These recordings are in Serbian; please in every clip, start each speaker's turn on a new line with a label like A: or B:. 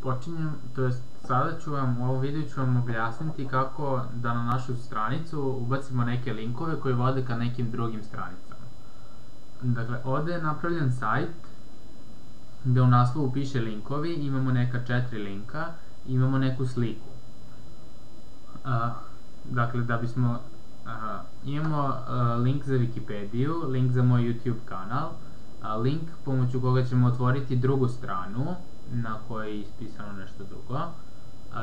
A: počinjem, to jest sada ću vam, u ovom videu ću vam objasniti kako da na našu stranicu ubacimo neke linkove koji vode ka nekim drugim stranicama. Dakle, ovde je napravljen sajt gde u naslovu piše linkovi, imamo neka 4 linka, imamo neku sliku. Dakle, da bismo, imamo link za Wikipediju, link za moj YouTube kanal, link pomoću koga ćemo otvoriti drugu stranu na kojoj je ispisano nešto drugo,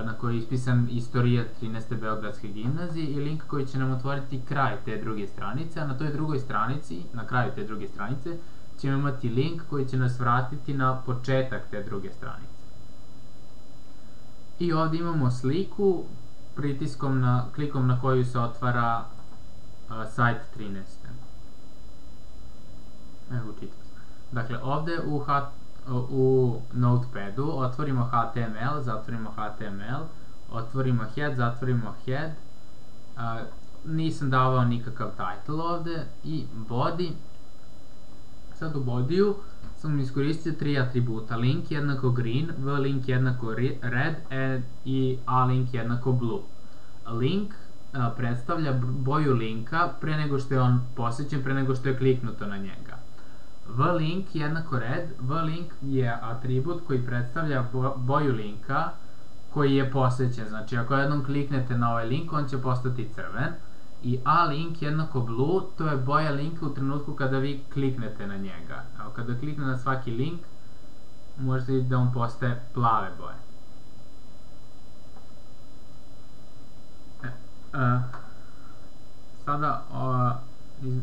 A: na kojoj je ispisan istorija 13. Beogradske gimnazije i link koji će nam otvoriti kraj te druge stranice, a na toj drugoj stranici, na kraju te druge stranice, ćemo imati link koji će nas vratiti na početak te druge stranice. I ovdje imamo sliku, klikom na koju se otvara sajt 13. Evo čitam. Dakle, ovdje u Notepadu otvorimo HTML, zatvorimo HTML, otvorimo head, zatvorimo head, nisam davao nikakav title ovdje i body. Sad u bodyju sam iskoristio 3 atributa, link jednako green, v link jednako red i a link jednako blue. Link predstavlja boju linka pre nego što je on posjećen, pre nego što je kliknuto na njega. V-link jednako red, V-link je atribut koji predstavlja boju linka koji je posjećen. Znači, ako jednom kliknete na ovaj link, on će postati crven. I A-link jednako blue, to je boja linka u trenutku kada vi kliknete na njega. Evo, kada klikne na svaki link, možete vidjeti da on postaje plave boje. Sada,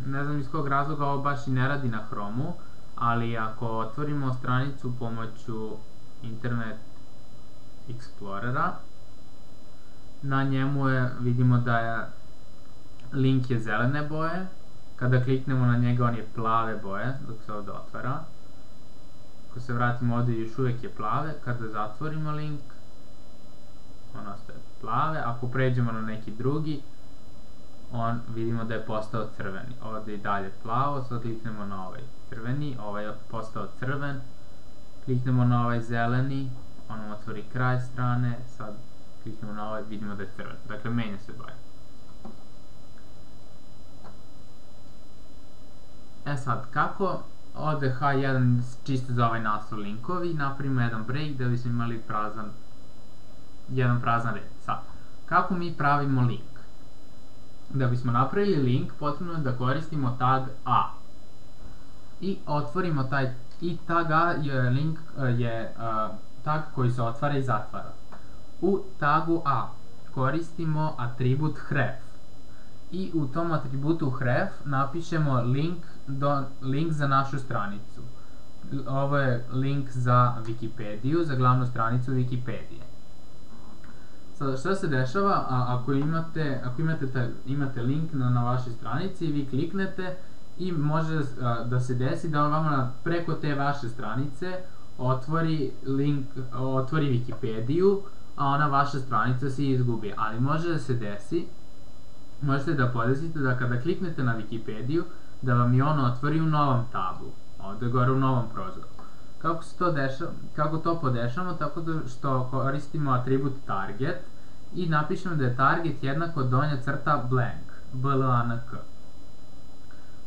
A: ne znam iz kog razloga ovo baš i ne radi na Chromu, ali ako otvorimo stranicu pomoću Internet Explorera, na njemu vidimo da je link je zelene boje, kada kliknemo na njega on je plave boje, dok se ovdje otvara. Ako se vratimo ovdje još uvijek je plave, kada zatvorimo link, on ostaje plave, ako pređemo na neki drugi, vidimo da je postao crveni. Ovdje je i dalje plavo, sad kliknemo na ovaj crveni, ovaj je postao crven, kliknemo na ovaj zeleni, on nam otvori kraj strane, sad kliknemo na ovaj, vidimo da je crven. Dakle, menja se boja. Sad, kako ovdje H1 čisto za ovaj naslov linkovi, napravimo jedan break da bismo imali jedan prazan red. Sad, kako mi pravimo link? Da bismo napravili link, potrebno je da koristimo tag A. I otvorimo taj, i tag A je link, tag koji se otvara i zatvara. U tagu A koristimo atribut href. I u tom atributu href napišemo link za našu stranicu. Ovo je link za Wikipediju, za glavnu stranicu Wikipedije. Sada, šta se dešava ako imate link na vašoj stranici, vi kliknete i može da se desi da on vama preko te vaše stranice otvori Wikipediju, a ona vaša stranica se izgubi. Ali može da se desi, možete da podesite da kada kliknete na Wikipediju, da vam je on otvori u novom tabu, ovdje gore u novom prozoru. Kako to podešamo? Tako što koristimo atribut target i napišemo da je target jednako donja crta blank, blank.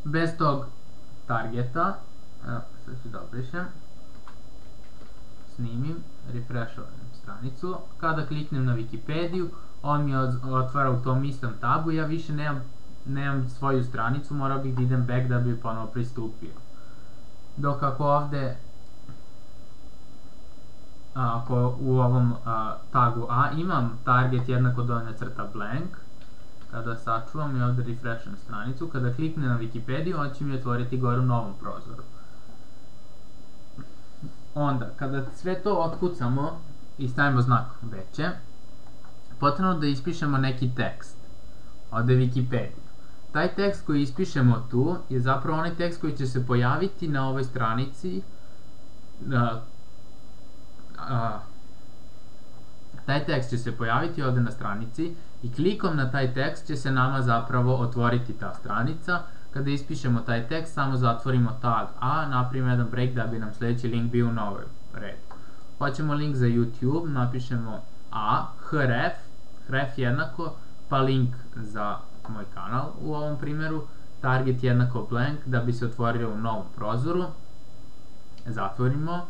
A: Bez tog targeta, sad ću da obrišem, snimim, refreshovam stranicu, kada kliknem na Wikipediju, on mi otvara u tom istom tabu i ja više nemam svoju stranicu, morao bih da idem back da bi ponovo pristupio. Dok ako ovdje, ako u ovom tagu A imam target jednako donja crta blank, kada sačuvam i ovdje refresham stranicu, kada kliknem na Wikipediju, on će mi otvoriti gore u novom prozoru. Onda, kada sve to otkucamo i stavimo znak veće, potrebno da ispišemo neki tekst. Ovdje je Wikipedia. Taj tekst koji ispišemo tu je zapravo onaj tekst koji će se pojaviti na ovoj stranici. Taj tekst će se pojaviti ovdje na stranici i klikom na taj tekst će se nama zapravo otvoriti ta stranica. Kada ispišemo taj tekst, samo zatvorimo tag A, napravimo jedan break da bi nam sljedeći link bio u novoj redu. hoćemo link za YouTube, napišemo href, href jednako, pa link za moj kanal u ovom primjeru, target jednako blank da bi se otvorio u novom prozoru, zatvorimo,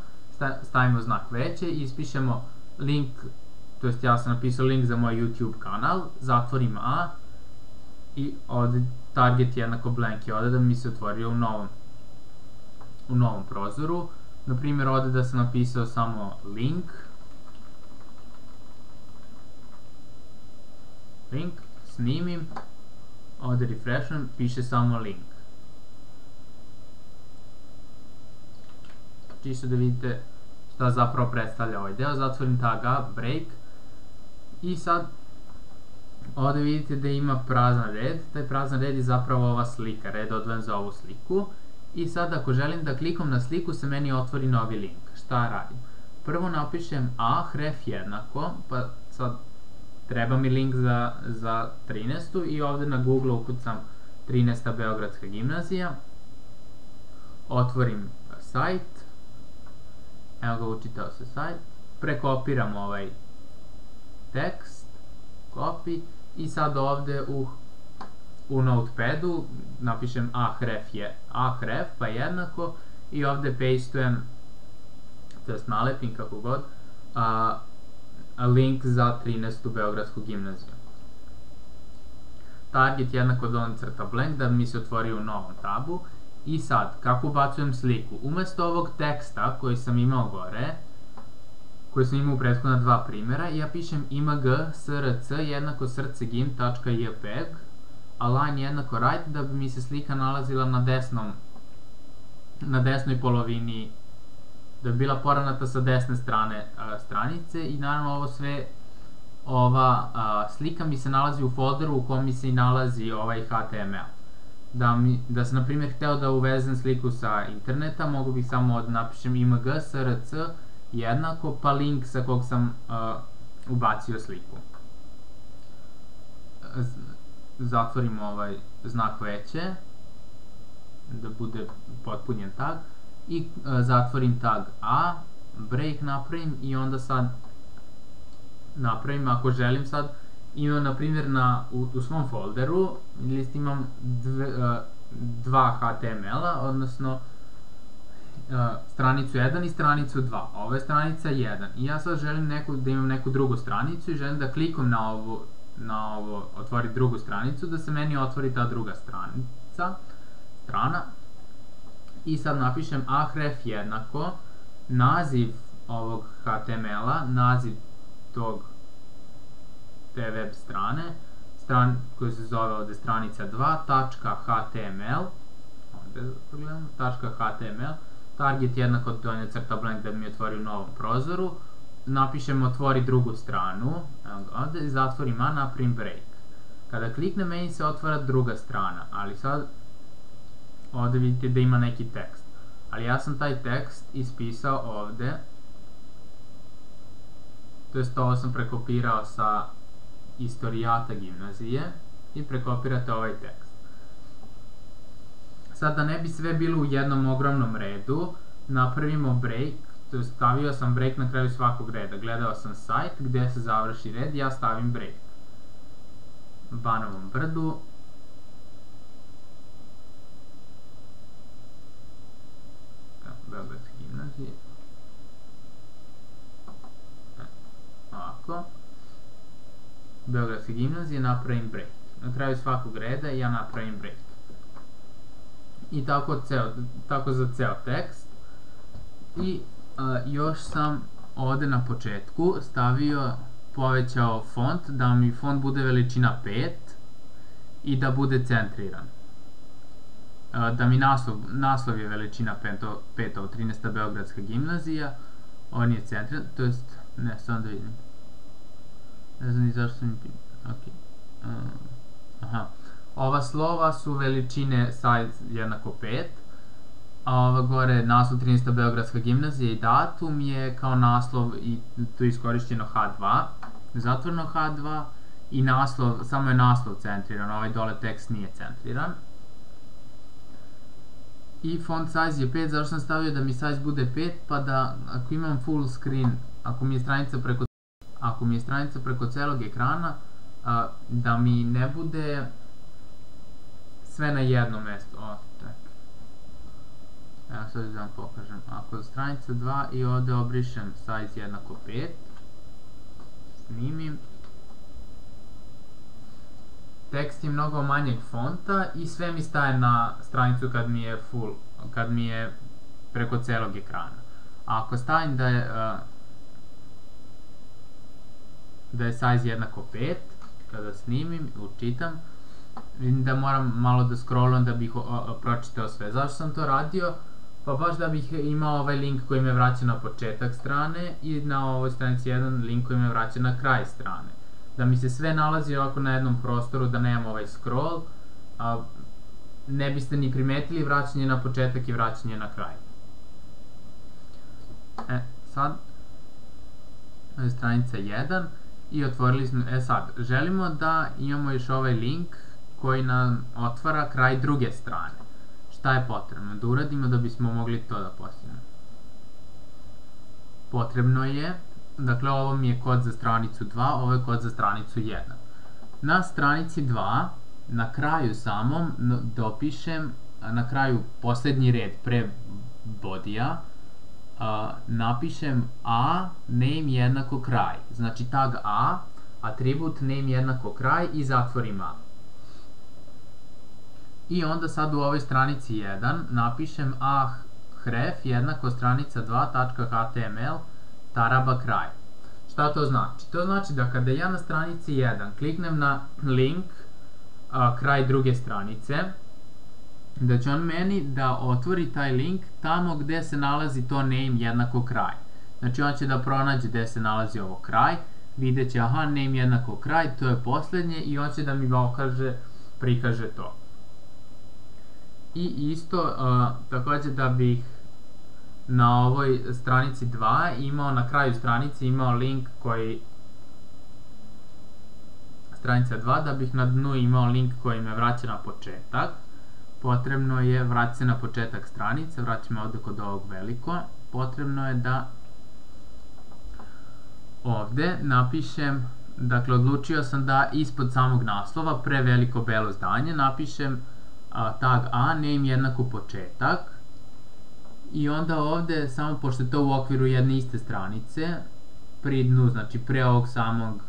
A: stavimo znak veće i ispišemo link, to jest ja sam napisao link za moj YouTube kanal, zatvorim i ovdje target jednako blank je ovdje da mi se otvorio u novom prozoru. Na primjer ovdje da sam napisao samo link, snimim, ovdje refresham, piše samo link. Čisto da vidite šta zapravo predstavlja ovaj deo, zatvorim tag A, break, i sad ovdje vidite da ima prazan red, taj prazan red je zapravo ova slika, red odvojen za ovu sliku, i sad ako želim da klikom na sliku se meni otvori novi link. Šta radim? Prvo napišem href jednako, pa sad treba mi link za 13. i ovdje na Google ukucam 13. Beogradska gimnazija, otvorim sajt, evo ga, učitao se sajt, prekopiram ovaj tekst, copy, i sad ovdje u notepadu napišem href pa jednako, i ovdje pastujem, to jest nalepim kako god, link za 13. Beogradsku gimnaziju. Target jednako don crta blank da mi se otvori u novom tabu. I sad, kako ubacujem sliku? Umjesto ovog teksta koji sam imao gore, koji sam imao u prethodna dva primjera, ja pišem img src jednako srcegim.jpg, align jednako right, da bi mi se slika nalazila na desnoj polovini, da bi bila poravnata sa desne strane stranice, i naravno ovo sve, ova slika mi se nalazi u folderu u kom mi se i nalazi ovaj HTML. Da sam na primjer hteo da uvezem sliku sa interneta, mogu bih samo napišem img src jednako pa link sa kog sam ubacio sliku. Zatvorim ovaj znak veće da bude potpunjen tag i zatvorim tag A, break napravim, i onda sad napravim, ako želim sad, imam na primjer u svom folderu list imam dva HTML-a, odnosno stranicu 1 i stranicu 2. Ovo je stranica 1 i ja sad želim da imam neku drugu stranicu i želim da klikom na ovo otvori drugu stranicu, da se meni otvori ta druga strana, i sad napišem href jednako naziv ovog HTML-a, naziv te web strane, koja se zove ovdje stranica 2.html, ovdje pogledamo, .html, target jednako donja crta blank da mi otvori u novom prozoru, napišem otvori drugu stranu, ovdje zatvorim napravim break. Kada kliknem meni se otvara druga strana, ali sad ovdje vidite da ima neki tekst, ali ja sam taj tekst ispisao ovdje, to jest ovo sam prekopirao sa istorijata gimnazije i prekopirate ovaj tekst. Sad da ne bi sve bilo u jednom ogromnom redu, napravimo break, to jest stavio sam break na kraju svakog reda. Gledao sam sajt gdje se završi red, ja stavim break. Banovom Brdu, Beogradske gimnazije, ovako, Beogradske gimnazije, napravim break. Na kraju svakog reda ja napravim break. I tako za ceo tekst. I još sam ovdje na početku povećao font, da mi font bude veličina 5 i da bude centriran. Da mi naslov je veličina 5, ovo 13. Beogradska gimnazija, on je centriran, to jest, ne, samo da vidim. Ne znam ni zašto sam mi ova slova su veličine size jednako 5, a ova gore naslov 13. Beogradska gimnazija i datum je kao naslov i tu je iskorišćeno H2, zatvoreno H2, i naslov, samo je naslov centriran, ovaj dole tekst nije centriran. I font size je 5, zašto sam stavio da mi size bude 5, pa da ako imam full screen, ako mi je stranica preko celog ekrana, da mi ne bude sve na jednom mestu. Čekaj. Evo sad da vam pokažem. Ako stranica 2 i ovde obrišem size jednako 5, snimim, tekst je mnogo manjeg fonta i sve mi staje na stranicu kad mi je preko celog ekrana. A ako stavim da je size jednako 5, kada snimim i učitam, vidim da moram malo da scrollujem da bih pročitao sve. Zašto sam to radio? Pa baš da bih imao ovaj link koji me vraća na početak strane i na ovoj stranici 1 link koji me vraća na kraj strane. Da mi se sve nalazi ovako na jednom prostoru, da nemam ovaj scroll, ne biste ni primetili vraćanje na početak i vraćanje na kraj. Sad, stranica 1 i otvorili smo, sad, želimo da imamo još ovaj link koji nam otvara kraj druge strane. Šta je potrebno da uradimo da bismo mogli to da postignemo? Potrebno je, dakle ovo mi je kod za stranicu 2, ovo je kod za stranicu 1. Na stranici 2, na kraju samom, dopišem, na kraju poslednji red pre bodija, napišem a, name jednako kraj. Znači tag a, atribut name jednako kraj i zatvorim a. I onda sad u ovoj stranici 1 napišem ahref jednako stranica 2.html taraba kraj. Šta to znači? To znači da kada ja na stranici 1 kliknem na link kraj druge stranice, da će on meni da otvori taj link tamo gde se nalazi to name jednako kraj. Znači on će da pronađe gde se nalazi ovo kraj, vidjet će aha name jednako kraj, to je poslednje i on će da mi prikaže to. I isto, takođe da bih na ovoj stranici 2 imao, na kraju stranice imao link koji stranica 2, da bih na dnu imao link koji me vraća na početak, potrebno je vratiti se na početak stranice, vraćamo ovde kod ovog veliko, potrebno je da ovde napišem, dakle odlučio sam da ispod samog naslova, pre veliko belo zdanje, napišem tag a, name jednako početak, i onda ovde, samo pošto je to u okviru jedne iste stranice, pri dnu, znači pre ovog samog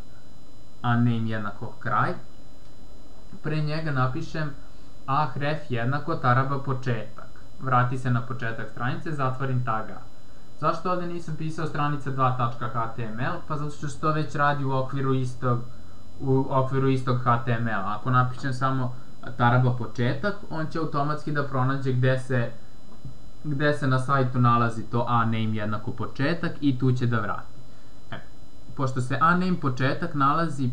A: a name jednako kraj, pre njega napišem ahref jednako taraba početak. Vrati se na početak stranice, zatvorim tag a. Zašto ovde nisam pisao stranica 2.html? Pa zato što se to već radi u okviru istog HTML. Ako napišem samo taraba početak, on će automatski da pronađe gde se na sajtu nalazi to a name jednako početak i tu će da vrati. Pošto se a name početak nalazi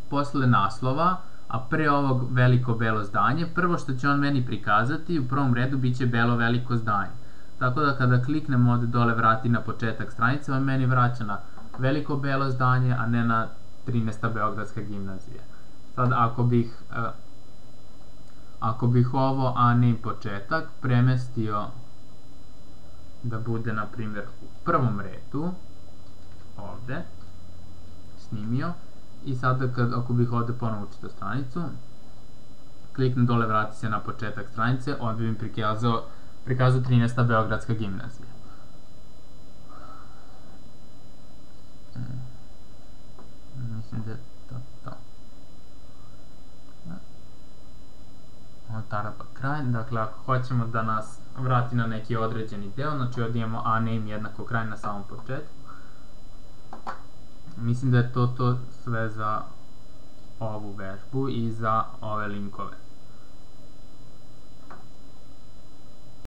A: posle naslova, a pre ovog veliko belo zdanje, prvo što će on meni prikazati u prvom redu biće belo veliko zdanje. Tako da kada kliknem ovde dole vrati na početak stranice, on meni vraća na veliko belo zdanje, a ne na 13. Beogradska gimnazija. Sad ako bih ovo a name početak premestio da bude na primjer u prvom redu, ovde, snimio, i sada ako bih ovde ponovo učitao stranicu, kliknem dole vrati se na početak stranice, on bi mi prikazao 13. Beogradska gimnazija. Mislim da je to. Taraba kraj, dakle ako hoćemo da nas vrati na neki određeni deo, znači ovdje imamo a name jednako kraj na samom početku. Mislim da je to sve za ovu vežbu i za ove linkove.